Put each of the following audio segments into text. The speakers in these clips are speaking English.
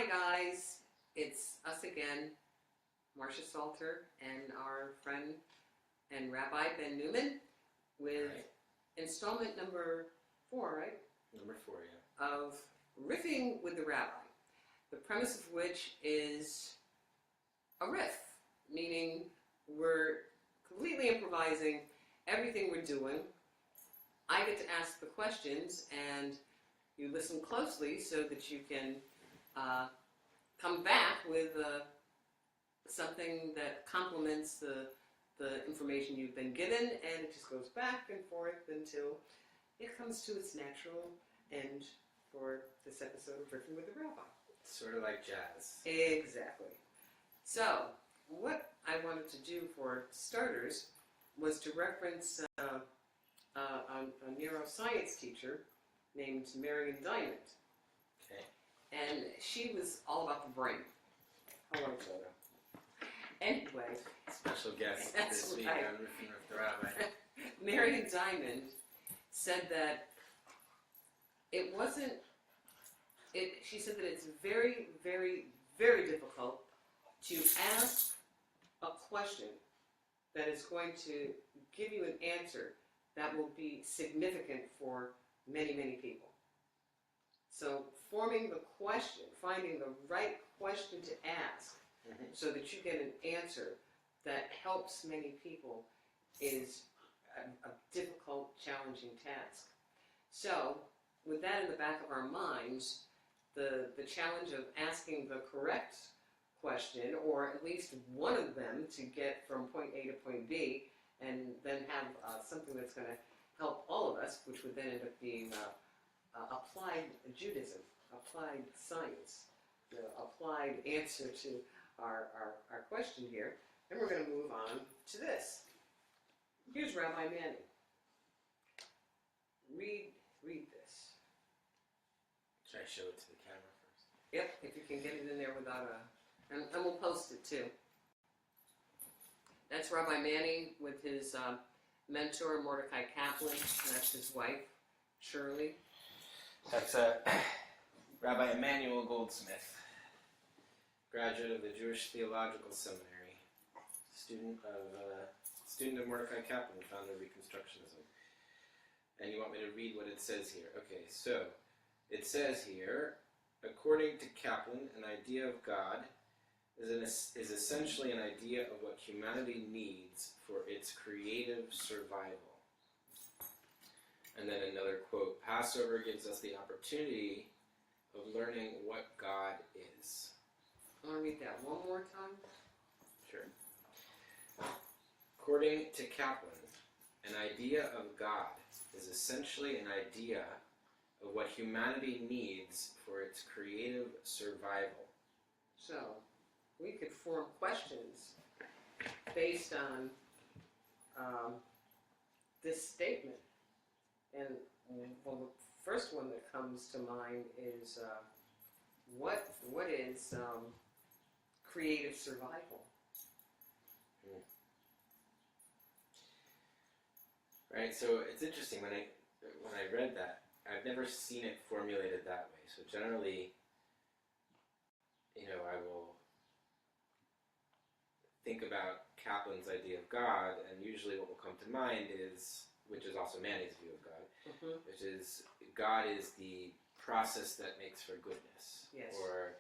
Hi guys, it's us again, Marcia Salter and our friend and Rabbi Ben Newman with installment number 4, right? Number 4, yeah. Of Riffing with the Rabbi, the premise of which is a riff, meaning we're completely improvising everything we're doing. I get to ask the questions and you listen closely so that you can come back with something that complements the information you've been given, and it just goes back and forth until it comes to its natural end for this episode of Riffin with the Rabbi. Sort of like jazz. Exactly. So, what I wanted to do for starters was to reference a neuroscience teacher named Marion Diamond. Okay. And she was all about the brain. I want to show them. Anyway. Special guest this week right. on Riffin with the Rabbi. Marion Diamond said that it wasn't, she said that it's very, very, very difficult to ask a question that is going to give you an answer that will be significant for many, many people. So forming the question, finding the right question to ask so that you get an answer that helps many people is a difficult, challenging task. So with that in the back of our minds, the challenge of asking the correct question, or at least one of them, to get from point A to point B, and then have something that's going to help all of us, which would then end up being applied Judaism, applied science, the applied answer to our question here. Then we're going to move on to this. Here's Rabbi Manning. Read this. Should I show it to the camera first? Yep, if you can get it in there without and we'll post it too. That's Rabbi Manning with his mentor, Mordecai Kaplan. That's his wife, Shirley. That's Rabbi Emmanuel Goldsmith, graduate of the Jewish Theological Seminary, student of Mordecai Kaplan, founder of Reconstructionism. And you want me to read what it says here? Okay, so it says here, according to Kaplan, an idea of God is essentially an idea of what humanity needs for its creative survival. And then another quote, Passover gives us the opportunity of learning what God is. I want to read that one more time. Sure. According to Kaplan, an idea of God is essentially an idea of what humanity needs for its creative survival. So, we could form questions based on this statement. And well, the first one that comes to mind is what is creative survival? Right. So it's interesting when I read that, I've never seen it formulated that way. So generally, I will think about Kaplan's idea of God, and usually what will come to mind is, which is also Manning's view of God, which is God is the process that makes for goodness, yes. or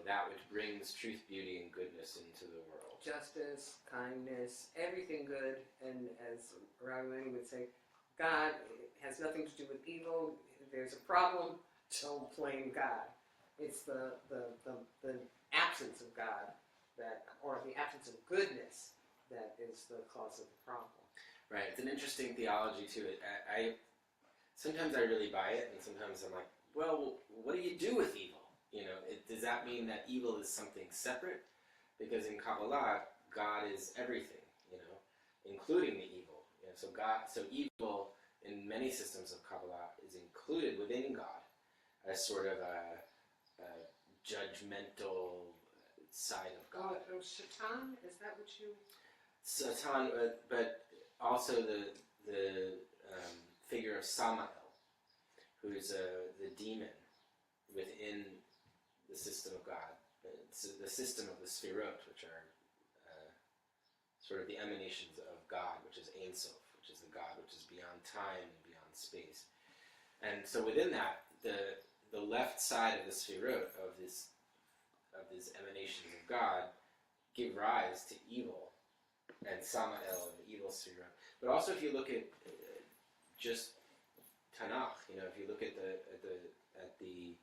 that which brings truth, beauty, and goodness into the world. Justice, kindness, everything good, and as Rabbi Manning would say, God has nothing to do with evil. If there's a problem, don't blame God. It's the absence of God or the absence of goodness that is the cause of the problem. Right. It's an interesting theology to it. Sometimes I really buy it, and sometimes I'm like, well, what do you do with evil? Does that mean that evil is something separate? Because in Kabbalah, God is everything, including the evil. So evil in many systems of Kabbalah is included within God as sort of a judgmental side of God. Oh, Shaitan? Is that what you... Satan, but also the figure of Samael, who's the demon, within the system of God. It's the system of the Sfirot, which are sort of the emanations of God, which is Ein Sof, which is the God which is beyond time and beyond space. And so within that, the left side of the Sfirot, of these emanations of God, give rise to evil, and Samael, and the evil Sfirot. But also, if you look at just Tanakh, if you look at the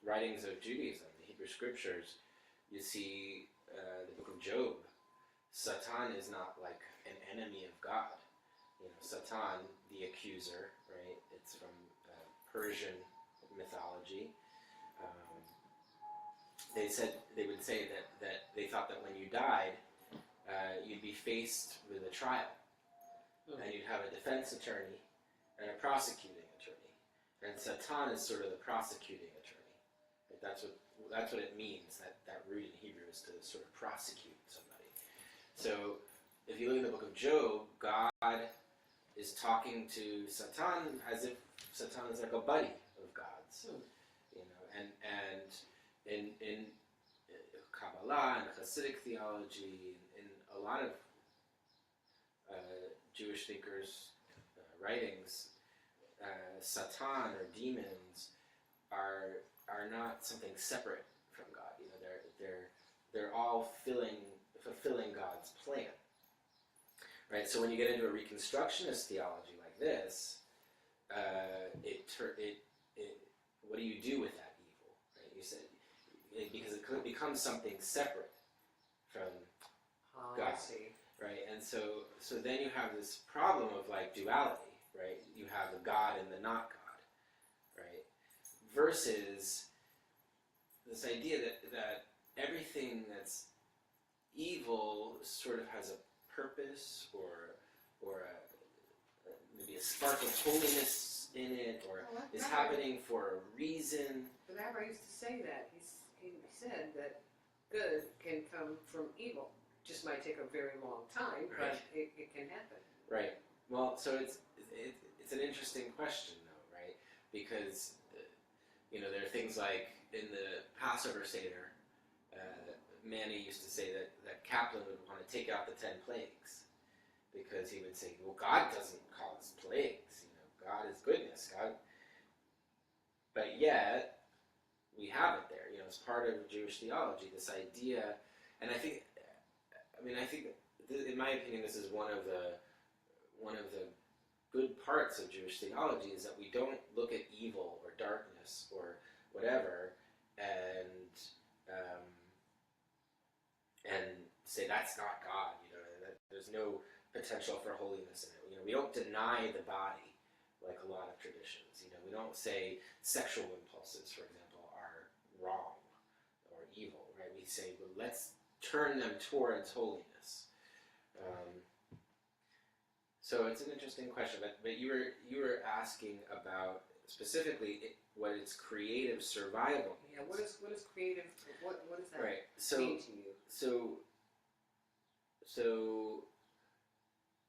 writings of Judaism, the Hebrew Scriptures, you see the book of Job. Satan is not like an enemy of God. Satan, the accuser, right? It's from Persian mythology. They would say that they thought that when you died, you'd be faced with a trial, and you'd have a defense attorney and a prosecuting attorney, and Satan is sort of the prosecuting attorney. Right? That's what it means. That root in Hebrew is to sort of prosecute somebody. So if you look at the book of Job, God is talking to Satan as if Satan is like a buddy of God's, and in Kabbalah and Hasidic theology, in a lot of Jewish thinkers' writings, Satan or demons are not something separate from God. They're all fulfilling God's plan. Right. So when you get into a Reconstructionist theology like this, what do you do with that evil? Right? You said because it becomes something separate from God. I see. Right. And so then you have this problem of like duality. Right. You have the God and the not God. Right. Versus this idea that everything that's evil sort of has a purpose or maybe a spark of holiness in it, or is happening for a reason. The Rabbi used to say that. He said that good can come from evil. Just might take a very long time, Right. but it can happen. Right. Well, so it's an interesting question, though, right? Because there are things like in the Passover Seder, Manny used to say that Kaplan would want to take out the 10 plagues because he would say, well, God doesn't cause plagues. God is goodness. But yet, we have it there. It's part of Jewish theology, this idea. And I think in my opinion, this is one of the good parts of Jewish theology is that we don't look at evil or darkness or whatever and say that's not God, that there's no potential for holiness in it. We don't deny the body like a lot of traditions. We don't say sexual impulses, for example, are wrong or evil, right? We say, well, let's turn them towards holiness. So it's an interesting question, but you were asking about specifically what is creative survival. Yeah, what is creative? What does that Right. mean to you? So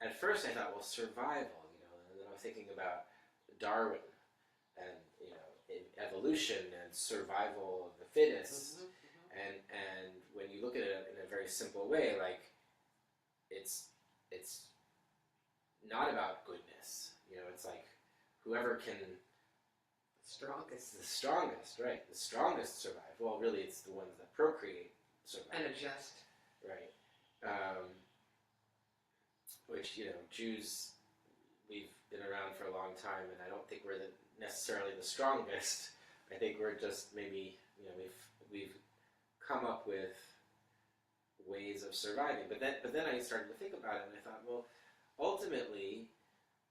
at first I thought, well, survival, and then I was thinking about Darwin and evolution and survival of the fittest. And when you look at it in a very simple way, like it's not about goodness. It's like whoever can. Strongest. The strongest, right? The strongest survive. Well, really, it's the ones that procreate survive. And adjust. Right. Which Jews, we've been around for a long time, and I don't think we're necessarily the strongest. I think we're just maybe we've come up with ways of surviving. But then I started to think about it, and I thought, well, ultimately,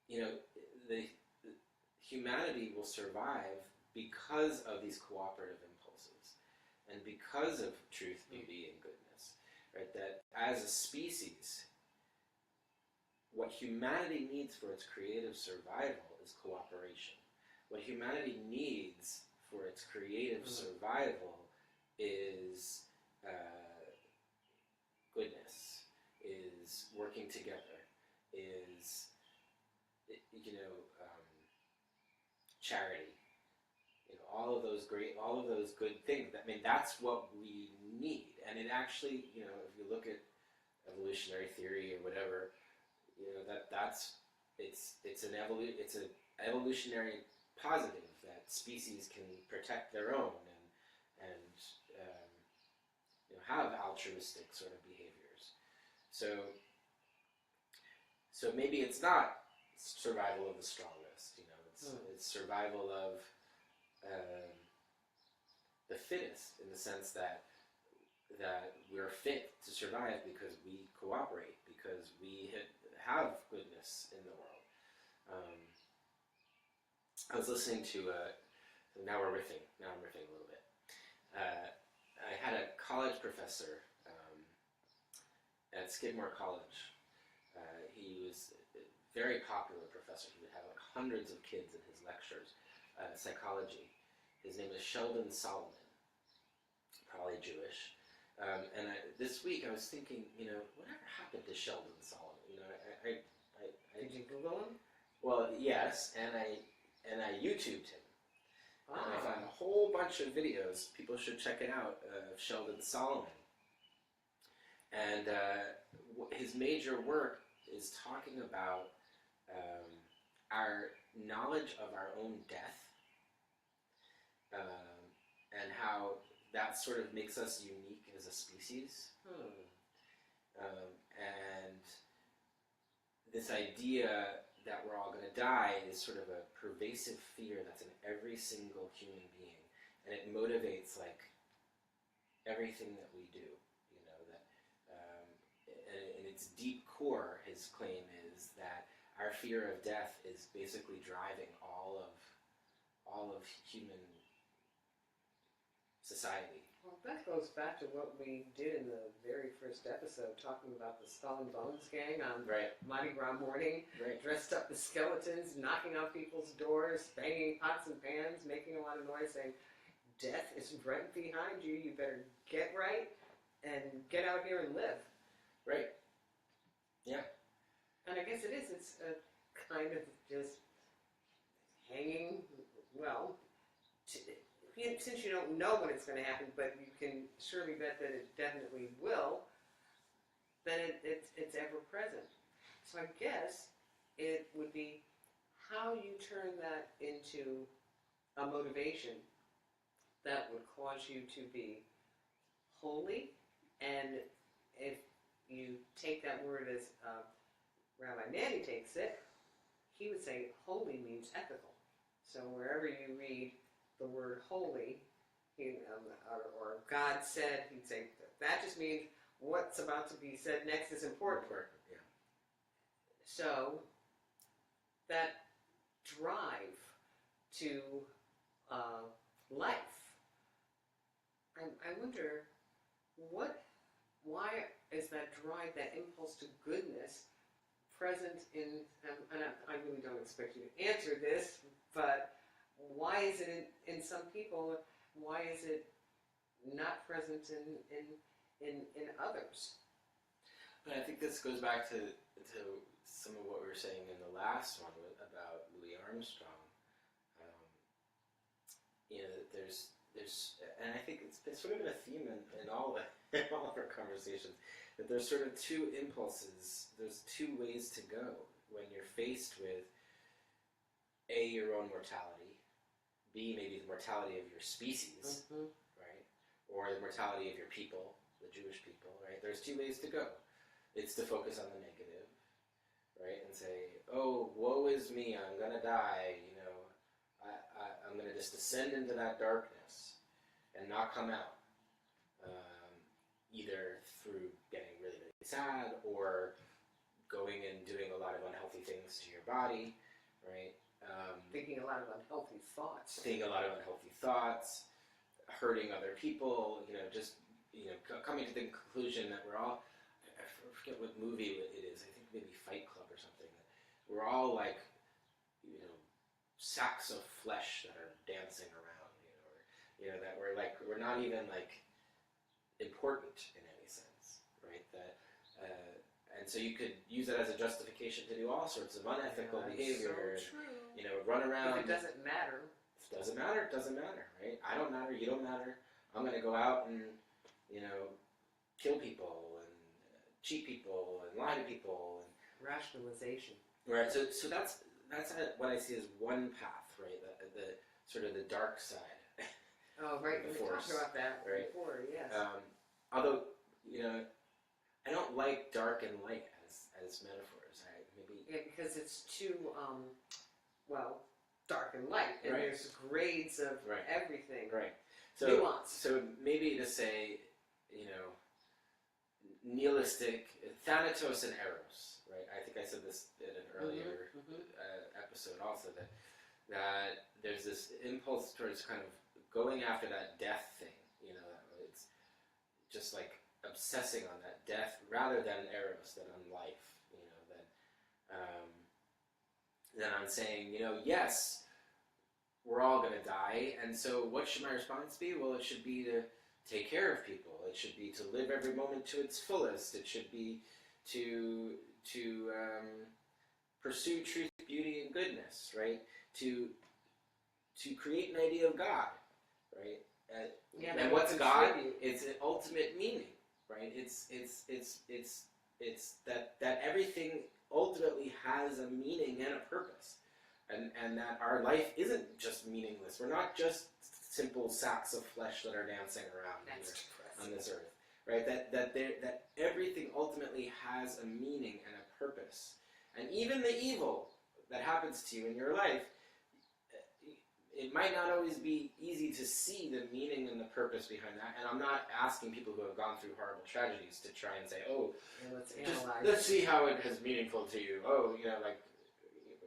the humanity will survive because of these cooperative impulses, and because of truth, beauty, and goodness. Right? That as a species, what humanity needs for its creative survival is cooperation. What humanity needs for its creative survival is goodness, is working together, is charity, all of those good things. I mean, that's what we need. And it actually, if you look at evolutionary theory or whatever, it's an evolutionary positive that species can protect their own and have altruistic sort of behaviors. So maybe it's not survival of the strongest. It's survival of the fittest, in the sense that we're fit to survive because we cooperate, because we have goodness in the world. I was listening to now I'm riffing a little bit. I had a college professor at Skidmore College. He was a very popular professor. He would have like hundreds of kids in his lectures, psychology. His name is Sheldon Solomon, probably Jewish. And this week I was thinking, whatever happened to Sheldon Solomon? Did you Google him? Well, yes, and I YouTubed him. Ah. And I found a whole bunch of videos. People should check it out, of Sheldon Solomon. And his major work is talking about our knowledge of our own death, and how that sort of makes us unique as a species. And this idea that we're all going to die is sort of a pervasive fear that's in every single human being, and it motivates like everything that we do. In its deep core, his claim is that our fear of death is basically driving all of human society. Well, that goes back to what we did in the very first episode, talking about the Skull and Bones gang on Mardi Gras morning, dressed up as skeletons, knocking on people's doors, banging pots and pans, making a lot of noise, saying, death is right behind you, you better get right and get out here and live. Right. Yeah. And I guess it's a kind of just hanging, since you don't know when it's going to happen, but you can surely bet that it definitely will, then it's ever present. So I guess it would be how you turn that into a motivation that would cause you to be holy. And if you take that word as Rabbi Manny takes it, he would say holy means ethical. So wherever you read the word holy, or God said, he'd say that just means what's about to be said next is important. Yeah. So that drive to life, I wonder why is that drive, that impulse to goodness present in, and I really don't expect you to answer this, but why is it in some people? Why is it not present in others? But I think this goes back to some of what we were saying in the last one about Louis Armstrong. There's, and I think it's sort of been a theme in all of our conversations, that there's sort of two impulses. There's two ways to go when you're faced with A, your own mortality, B, maybe the mortality of your species, right? Or the mortality of your people, the Jewish people, right? There's two ways to go. It's to focus on the negative, right? And say, oh, woe is me, I'm going to die, I'm going to just descend into that darkness and not come out. Either through getting really, really sad or going and doing a lot of unhealthy things to your body, right? Thinking a lot of unhealthy thoughts. Hurting other people, coming to the conclusion that we're all, I forget what movie it is, I think maybe Fight Club or something, that we're all like, sacks of flesh that are dancing around, that we're not even like important in any sense, right? And so you could use it as a justification to do all sorts of unethical behavior. So true. Run around. If it doesn't matter. doesn't matter, right? I don't matter, you don't matter. I'm going to go out and, kill people and cheat people and lie to people. And rationalization. right. So that's what I see as one path, right? The sort of the dark side. Oh, right. The We force, talked about that right? before. Yes. Although I don't like dark and light as metaphors. Yeah, because it's too dark and light, and right. there's grades of right. everything. Right. So nuance. So maybe to say, nihilistic, Thanatos and Eros, right? I think I said this in an earlier episode also, that there's this impulse towards kind of going after that death thing, it's just like obsessing on that death rather than Eros, than on life, then I'm saying, yes, we're all going to die, and so what should my response be? Well, it should be to take care of people. It should be to live every moment to its fullest. It should be to pursue truth, beauty, and goodness, right? To create an idea of God, right? And what's God? It's an ultimate meaning, right? It's that everything ultimately has a meaning and a purpose, and that our life isn't just meaningless. We're not just simple sacks of flesh that are dancing around on this earth, right? That everything ultimately has a meaning and a purpose, and even the evil that happens to you in your life, it might not always be easy to see the meaning and the purpose behind that. And I'm not asking people who have gone through horrible tragedies to try and say, let's see how it is meaningful to you. Like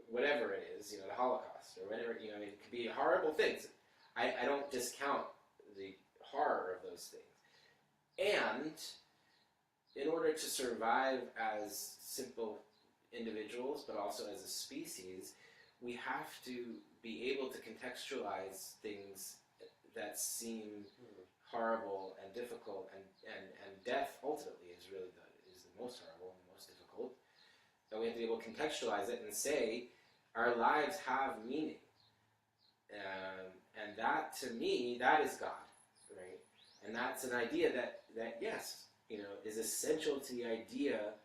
whatever it is, the Holocaust or whatever, it could be horrible things. I don't discount the horror of those things. And in order to survive as simple individuals, but also as a species, we have to be able to contextualize things that seem horrible and difficult, and death ultimately is really the most horrible and the most difficult. And we have to be able to contextualize it and say our lives have meaning, and that, to me, that is God, right? And that's an idea that yes, is essential to the idea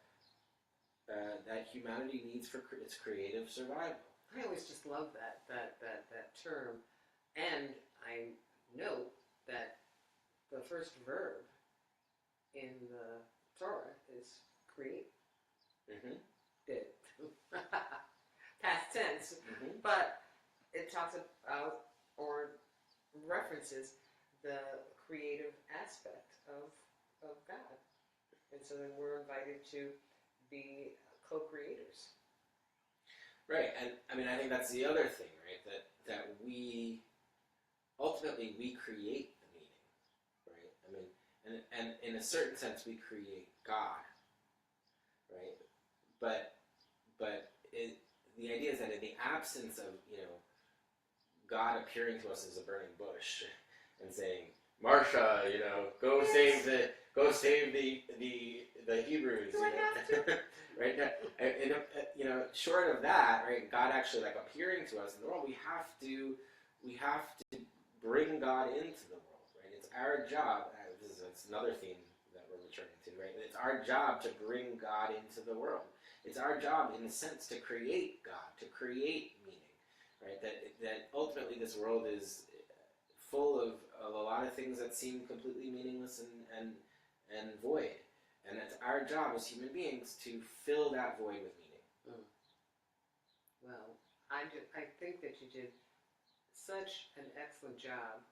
that humanity needs for its creative survival. I always just love that term, and I note that the first verb in the Torah is create. Mm-hmm. Did. Past tense, but it talks about or references the creative aspect of God, and so then we're invited to be co-creators. Right, and I think that's the other thing, right? That we ultimately create the meaning, right? And in a certain sense, we create God, right? But the idea is that in the absence of God appearing to us as a burning bush and saying, Marcia, go save the Hebrews. Do I have to? Right? And, short of that, right? God actually appearing to us in the world. We have to bring God into the world, right? It's our job. It's another theme that we're returning to, right? It's our job to bring God into the world. It's our job, in a sense, to create God, to create meaning, right? That ultimately this world is full of a lot of things that seem completely meaningless and void. And it's our job as human beings to fill that void with meaning. Well, I think that you did such an excellent job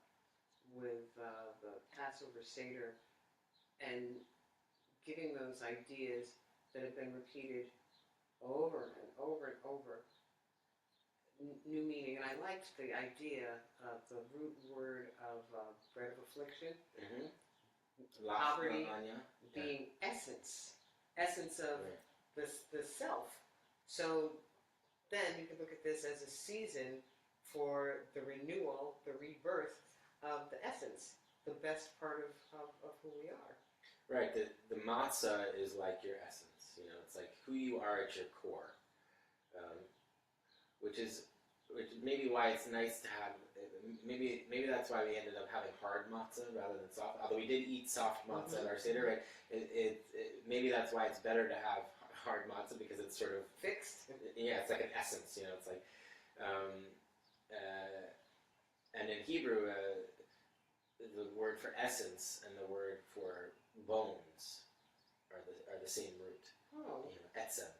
with the Passover Seder and giving those ideas that have been repeated over and over and over, new meaning. And I liked the idea of the root word of bread of affliction, poverty, being essence of the self. So then you can look at this as a season for the renewal, the rebirth of the essence, the best part of who we are. Right. The matzah is like your essence. It's like who you are at your core, which is which is maybe why it's nice to have. Maybe that's why we ended up having hard matzah rather than soft. Although we did eat soft matzah at our seder, right? Maybe that's why it's better to have hard matzah because it's sort of Fixed. Yeah, it's like an essence. It's like, and in Hebrew, the word for essence and the word for bones are the same root. Oh. Etzem.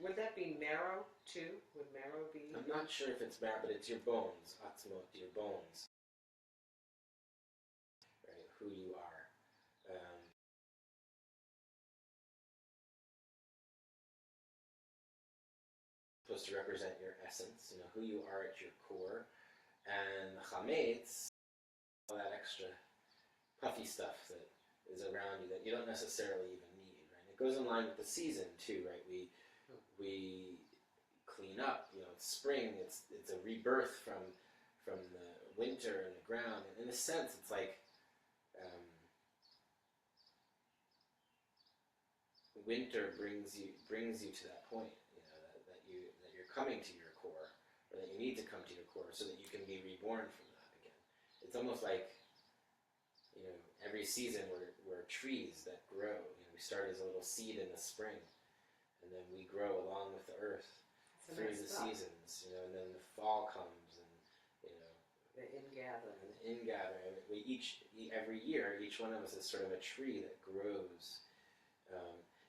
Would that be marrow too? Would marrow be? I'm not sure if it's marrow, but it's your bones. Atzmot, your bones. Right, who you are. Supposed to represent your essence, who you are at your core. And chametz, all that extra puffy stuff that is around you that you don't necessarily even need, right? It goes in line with the season too, right? We clean up, it's spring, it's a rebirth from the winter and the ground. And in a sense, it's like winter brings you to that point, that you're coming to your core, or that you need to come to your core so that you can be reborn from that again. It's almost like every season we're trees that grow. We start as a little seed in the spring, and then we grow along with the earth through the seasons, and then the fall comes, and the ingather. Every year, each one of us is sort of a tree that grows,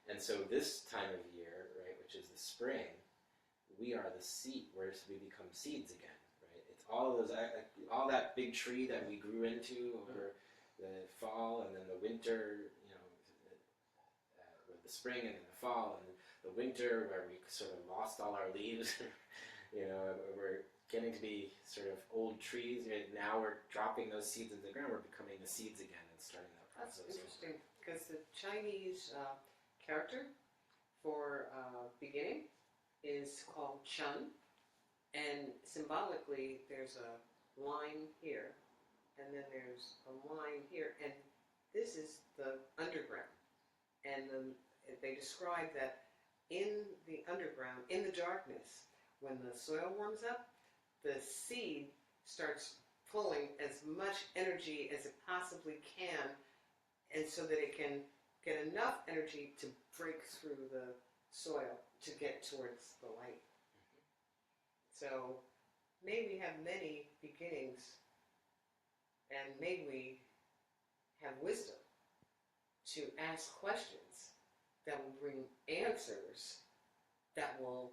and so this time of year, right, which is the spring, we are the seed. We become seeds again, right? It's all that big tree that we grew into over the fall, and then the winter, with the spring, and then the fall, and the winter where we sort of lost all our leaves. We're getting to be sort of old trees. Now we're dropping those seeds into the ground. We're becoming the seeds again and starting that process. That's interesting, because the Chinese character for beginning is called Chun, and symbolically there's a line here, and then there's a line here, and this is the underground. And they describe that in the underground, in the darkness, when the soil warms up, the seed starts pulling as much energy as it possibly can, and so that it can get enough energy to break through the soil to get towards the light. So may we have many beginnings, and may we have wisdom to ask questions that will bring answers that will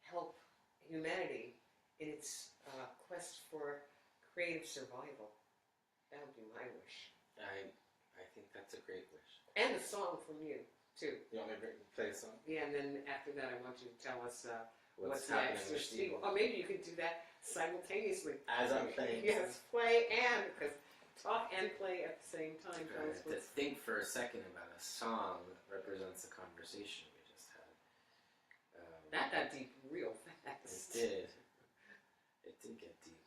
help humanity in its quest for creative survival. That would be my wish. I think that's a great wish. And a song from you, too. You want me to play a song? Yeah, and then after that I want you to tell us what's happening next. with Steve. Or maybe you could do that simultaneously. As I'm playing. Yes, play and, because talk and play at the same time. To think for a second about a song that represents the conversation we just had. That got deep real fast. It did. It did get deep.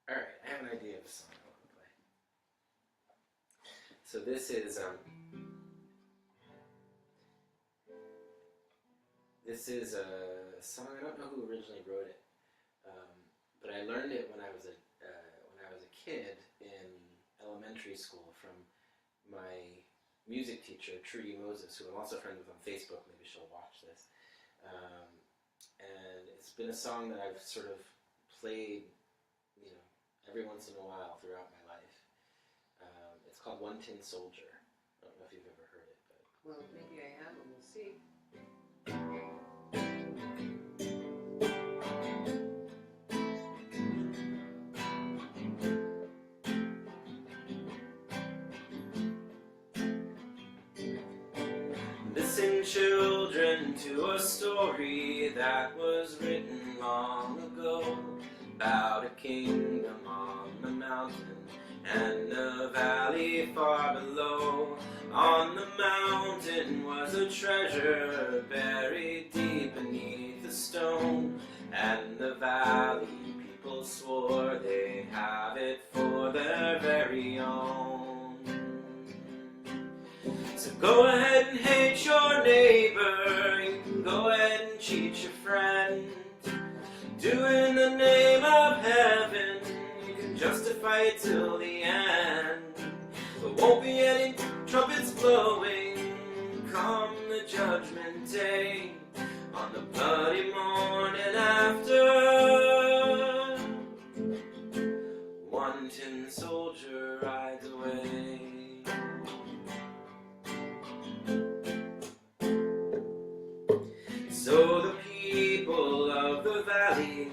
Alright, I have an idea of a song I want to play. So this is a song. I don't know who originally wrote it, but I learned it when I was a kid in elementary school from my music teacher, Trudy Moses, who I'm also friends with on Facebook. Maybe she'll watch this. And it's been a song that I've sort of played, every once in a while throughout my life. It's called One Tin Soldier. I don't know if you've ever heard it, but Well, maybe I have, and we'll see. Listen, children, to a story that was written long ago about a kingdom on the mountain and a valley far below. On the mountain was a treasure buried deep beneath a stone, and the valley people swore they'd have it for their very own. So go ahead and hate your neighbor, you can go ahead and cheat your friend. Do it in the name of heaven, you can justify it till the end. There won't be any trumpets blowing come the judgment day, on the bloody morning after. One tin soldier rides away. So the people of the valley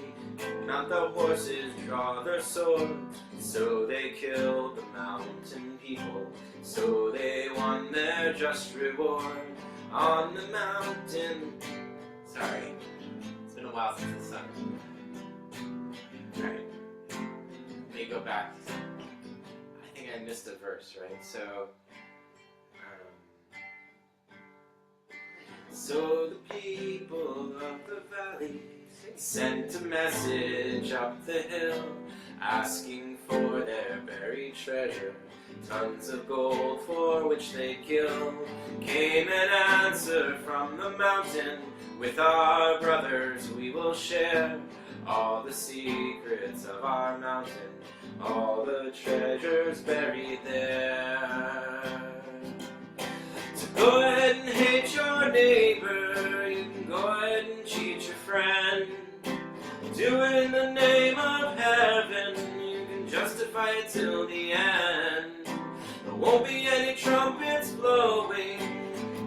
mount the horses, draw their swords. So they killed the mountain people, so they won their just reward on the mountain. Sorry, it's been a while since the sun. Alright, let me go back. I think I missed a verse, right? So the people of the valley sent a message up the hill, asking for their buried treasure, tons of gold for which they killed. Came an answer from the mountain, with our brothers we will share all the secrets of our mountain, all the treasures buried there. So go ahead and hate your neighbor, you can go ahead and cheat your friend. Do it in the name of heaven, you can justify it till the end. There won't be any trumpets blowing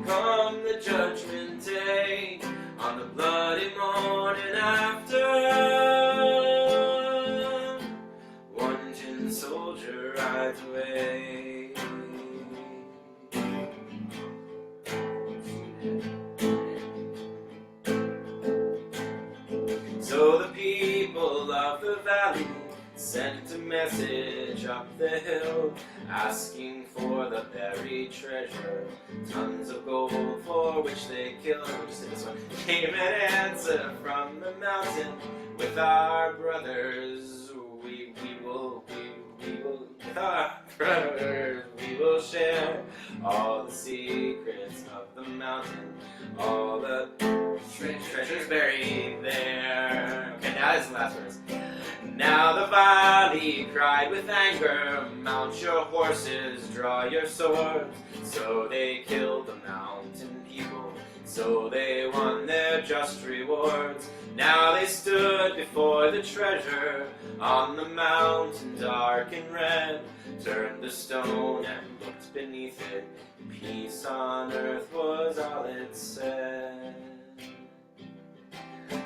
come the judgment day, on the bloody morning after. One tin soldier rides away. So the people of the valley sent a message up the hill, asking for the buried treasure, tons of gold for which they killed. We'll just say this one. Came an answer from the mountain, with our brothers we will with our brothers we will share all the secrets of the mountain, all the treasures buried there. Okay, now this is the last verse. Now the valley cried with anger, mount your horses, draw your swords. So they killed the mountain people, so they won their just rewards. Now they stood before the treasure, on the mountain dark and red, turned the stone and looked beneath it, peace on earth was all it said.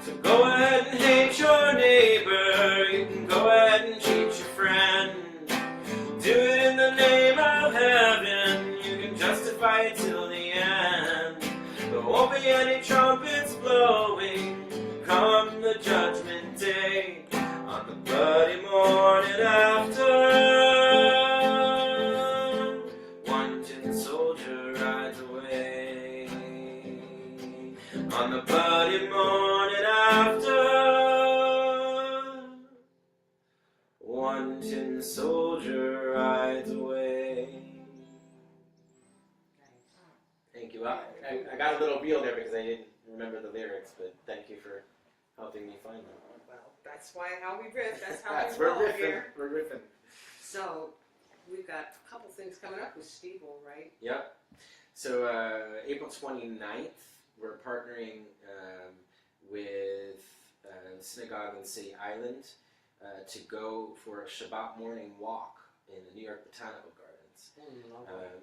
So go ahead and hate your neighbor, you can go ahead and cheat your friend. Do it in the name of heaven, you can justify it till the end. There won't be any trumpets blowing come the judgment day, on the bloody morning after. One tin soldier rides away, on the bloody morning after. One tin soldier rides away. Thank you. I got a little reel there because I didn't remember the lyrics, but thank you for helping me find them. Well, that's how we riff. That's how we we're roll riffing. here. We're riffing. So we've got a couple things coming up with Steve, right? Yep. So April 29th, we're partnering with Synagogue in City Island to go for a Shabbat morning walk in the New York Botanical Gardens.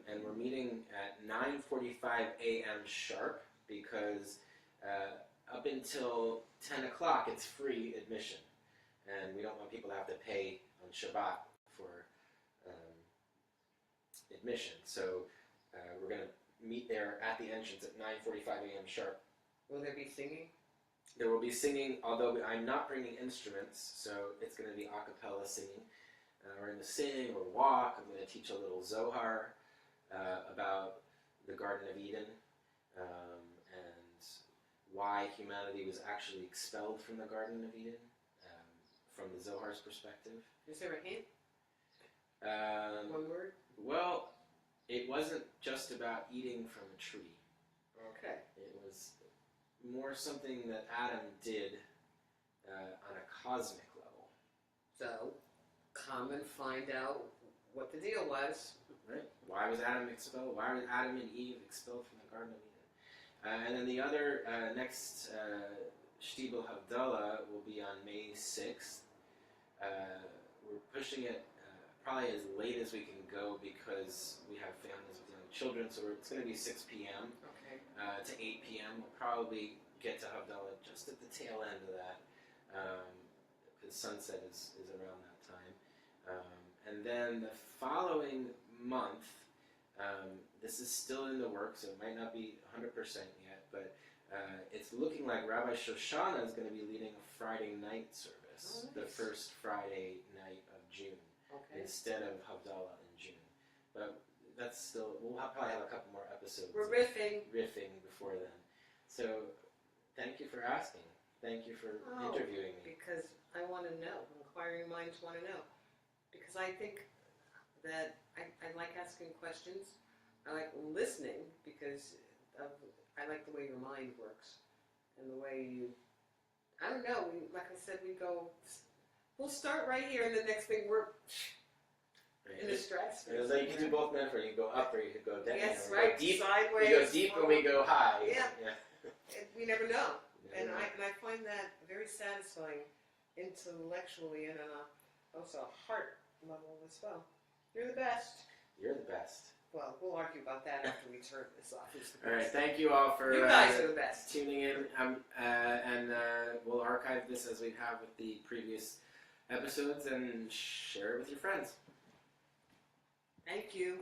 And we're meeting at 9:45 a.m. sharp because up until 10 o'clock it's free admission. And we don't want people to have to pay on Shabbat for admission. So we're going to meet there at the entrance at 9:45 a.m. sharp. Will there be singing? There will be singing, although I'm not bringing instruments, so it's going to be a cappella singing. We're going to sing or walk. I'm going to teach a little Zohar about the Garden of Eden and why humanity was actually expelled from the Garden of Eden from the Zohar's perspective. Is there a hint? One word? Well, it wasn't just about eating from a tree. Okay. It was more something that Adam did on a cosmic level. So, come and find out what the deal was. Right? Why was Adam expelled? Why were Adam and Eve expelled from the Garden of Eden? And then the other next Shtibel Havdalah will be on May 6th. We're pushing it probably as late as we can go because we have families with young children, so it's going to be 6 p.m. Okay. To 8 p.m. We'll probably get to Havdalah just at the tail end of that, because sunset is around that time. And then the following month, this is still in the works, so it might not be 100% yet, but it's looking like Rabbi Shoshana is going to be leading a Friday night service, the first Friday night of June, instead of Havdalah in June. But that's still, we'll probably have a couple more episodes. We're riffing Before then. So, thank you for asking. Thank you for interviewing me. because I want to know. Inquiring minds want to know. Because I think that I like asking questions. I like listening because I like the way your mind works and the way you. I don't know. Like I said, we'll start right here, and the next thing we're in the stress. It was like you can do both metaphors. You go up or you could go down. Yes, we right. Go deep, Sideways. we go deep and we go high. Yeah. We never know. Yeah. And I find that very satisfying intellectually and on also a heart level as well. You're the best. You're the best. Well, we'll argue about that after we turn this off. All right, thank you all for You guys are the best. tuning in. And we'll archive this as we have with the previous episodes and share it with your friends. Thank you.